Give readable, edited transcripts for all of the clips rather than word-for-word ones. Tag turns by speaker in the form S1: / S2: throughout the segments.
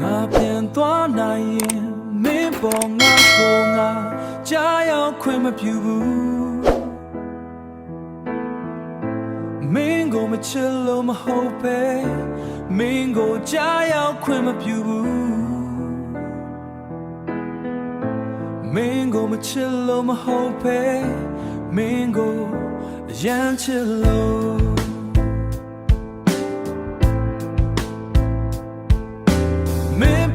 S1: ငါပြန်သွားနိုင်ရင်မင်းပေါ်ငါကိုငါကြားရောက်ခွင့်မပြုဘူးမင်းကိုမချစ်လို့မဟုတ်ပဲမင်းကိုကြားရောက်ခွင့်မပြုဘူးမင်းကိုမချစ်လို့မဟုတ်ပဲမင်းကိုရမ်းချစ်လို့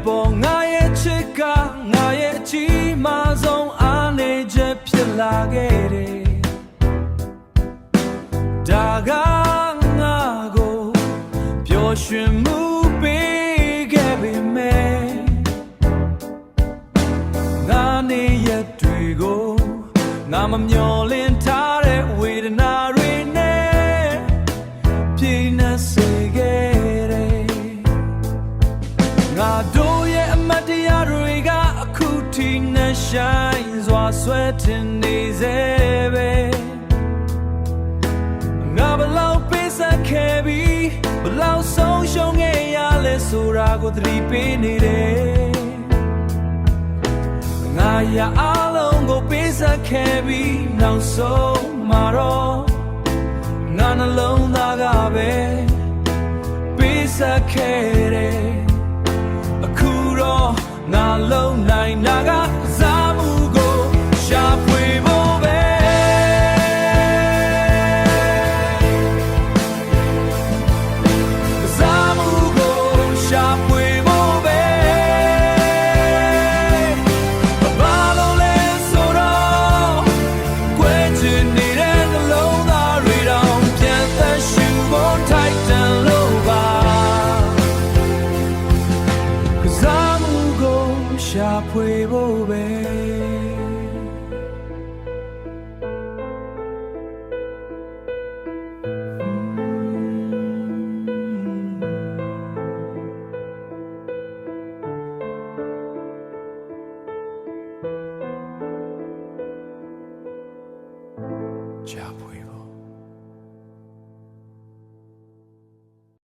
S1: ပေါ်ငါရဲ့ချစ်ကငါရဲ့အကြီးမားဆုံးအားနေချက်ဖြစ်လာခဲ့တယ်ဒါကငါကိုပျော်ရွှင်မှုပေးခဲ့ပေမဲ့ငါနေရက်တွေကိုငါမမျှော်လင့်ထားတဲ့ဝေဒနာတွေနဲ့ပြည့်နှက်စေခဲ့တယ်ငါတို့ရဲ့အမတ်တရားတွေကအခုထိနဲ့ဆိုင်စွာဆွဲတင်နေစေပဲငါဘလောက်ပေးဆက်ခဲ့ပြီးဘလောက်ဆုံးရှုံးခဲ့ရလဲဆိုတာကိုသတိပေးနေတယ်ငါရအားလုံးကိုပေးဆက်ခဲ့ပြီးနောက်ဆုံးမှာတော့ငါနှလုံးသားကပဲပေးဆက်ခဲ့တယ်အခုတော့ငါလုံးနိုင်တာကစားမှုကိုရှာဖွေဖို့ပဲစားမှုကိုရှာဖွေဖို့ပဲဘာလို့လဲဆိုတော့ကွဲချင်နေတဲ့နှလုံးသားတွေတော့ပြန်သက်ရှူဖို့ထိုက်တန်လို့ပါရှာဖွေဖို့ပဲ